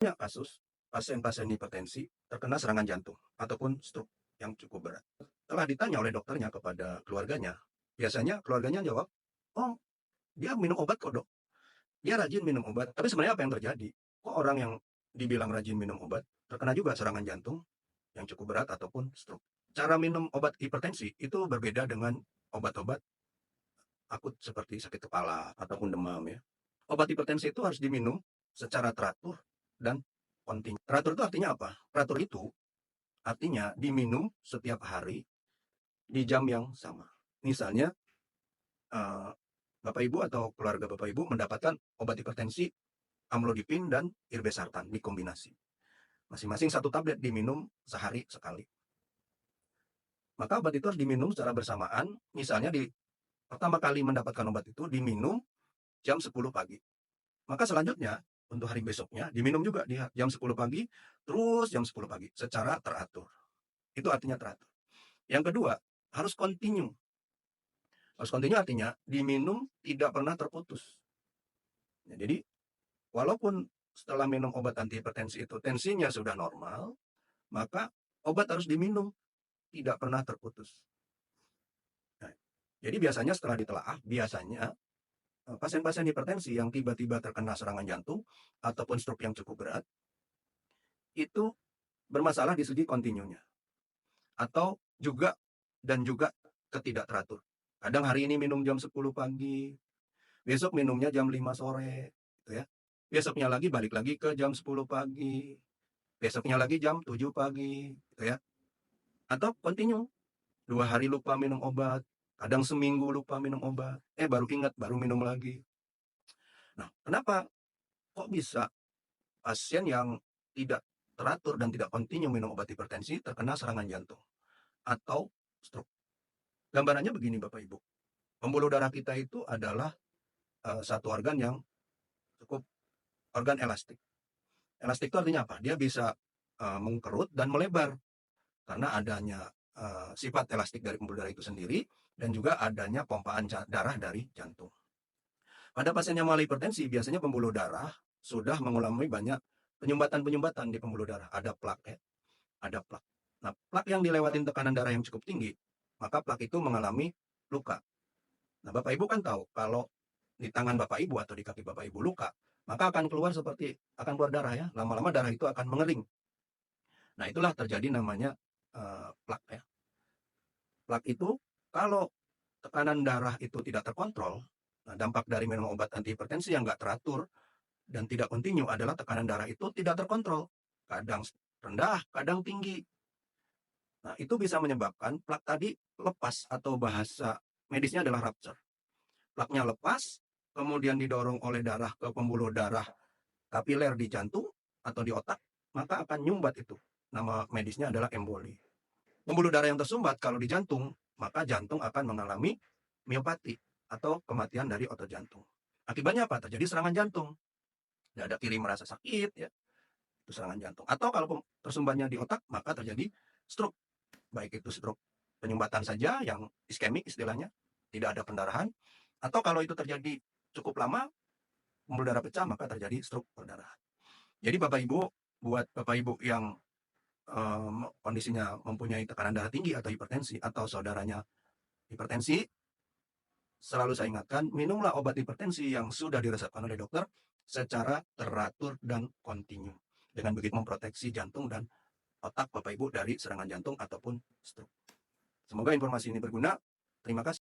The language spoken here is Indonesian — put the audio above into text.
Banyak kasus pasien-pasien hipertensi terkena serangan jantung ataupun stroke yang cukup berat. Setelah ditanya oleh dokternya kepada keluarganya, biasanya keluarganya jawab, "Oh, dia minum obat kok, Dok. Dia rajin minum obat." Tapi sebenarnya apa yang terjadi? Kok orang yang dibilang rajin minum obat terkena juga serangan jantung yang cukup berat ataupun stroke? Cara minum obat hipertensi itu berbeda dengan obat-obat akut seperti sakit kepala ataupun demam ya. Obat hipertensi itu harus diminum secara teratur dan kontinu. Teratur itu artinya apa? Teratur itu artinya diminum setiap hari di jam yang sama. Misalnya, eee, Bapak Ibu atau keluarga Bapak Ibu mendapatkan obat hipertensi amlodipin dan irbesartan dikombinasi. Masing-masing satu tablet diminum sehari sekali. Maka obat itu harus diminum secara bersamaan, misalnya di pertama kali mendapatkan obat itu diminum jam 10 pagi. Maka selanjutnya, untuk hari besoknya diminum juga di jam 10 pagi, terus jam 10 pagi secara teratur. Itu artinya teratur. Yang kedua, harus kontinu. Harus kontinu artinya diminum tidak pernah terputus. Ya, jadi walaupun setelah minum obat antihipertensi itu tensinya sudah normal, maka obat harus diminum tidak pernah terputus. Nah, jadi biasanya setelah ditelaah, biasanya pasien-pasien hipertensi yang tiba-tiba terkena serangan jantung ataupun stroke yang cukup berat, itu bermasalah di segi kontinunya. Atau juga dan juga ketidakteratur. Kadang hari ini minum jam 10 pagi, besok minumnya jam 5 sore, gitu ya. Besoknya lagi balik lagi ke jam 10 pagi, besoknya lagi jam 7 pagi, gitu ya. Atau kontinu, 2 hari lupa minum obat, kadang seminggu lupa minum obat, baru ingat, baru minum lagi. Nah, kenapa kok bisa pasien yang tidak teratur dan tidak kontinu minum obat hipertensi terkena serangan jantung atau stroke? Gambarannya begini Bapak Ibu, pembuluh darah kita itu adalah satu organ yang cukup organ elastik. Elastik itu artinya apa? Dia bisa mengkerut dan melebar karena adanya sifat elastik dari pembuluh darah itu sendiri dan juga adanya pompaan darah dari jantung. Pada pasien yang mengalami hipertensi, biasanya pembuluh darah sudah mengalami banyak penyumbatan-penyumbatan di pembuluh darah. Ada plak ya, ada plak. Nah, plak yang dilewatin tekanan darah yang cukup tinggi, maka plak itu mengalami luka. Nah, Bapak Ibu kan tahu kalau di tangan Bapak Ibu atau di kaki Bapak Ibu luka, maka akan keluar darah ya. Lama-lama darah itu akan mengering. Nah, itulah terjadi namanya plak ya. Plak itu kalau tekanan darah itu tidak terkontrol, nah dampak dari minum obat antihipertensi yang nggak teratur dan tidak kontinu adalah tekanan darah itu tidak terkontrol. Kadang rendah, kadang tinggi. Nah, itu bisa menyebabkan plak tadi lepas atau bahasa medisnya adalah rupture. Plaknya lepas, kemudian didorong oleh darah ke pembuluh darah kapiler di jantung atau di otak, maka akan nyumbat itu. Nama medisnya adalah emboli. Pembuluh darah yang tersumbat kalau di jantung, maka jantung akan mengalami miopati atau kematian dari otot jantung. Akibatnya apa? Terjadi serangan jantung. Dada kiri merasa sakit, ya, itu serangan jantung. Atau kalau tersumbatnya di otak, maka terjadi stroke. Baik itu stroke penyumbatan saja yang iskemik istilahnya, tidak ada pendarahan. Atau kalau itu terjadi cukup lama, pembuluh darah pecah, maka terjadi stroke perdarahan. Jadi Bapak Ibu, buat Bapak Ibu yang kondisinya mempunyai tekanan darah tinggi atau hipertensi, atau saudaranya hipertensi, selalu saya ingatkan, minumlah obat hipertensi yang sudah diresepkan oleh dokter secara teratur dan kontinu. Dengan begitu memproteksi jantung dan otak Bapak Ibu dari serangan jantung ataupun stroke. Semoga informasi ini berguna. Terima kasih.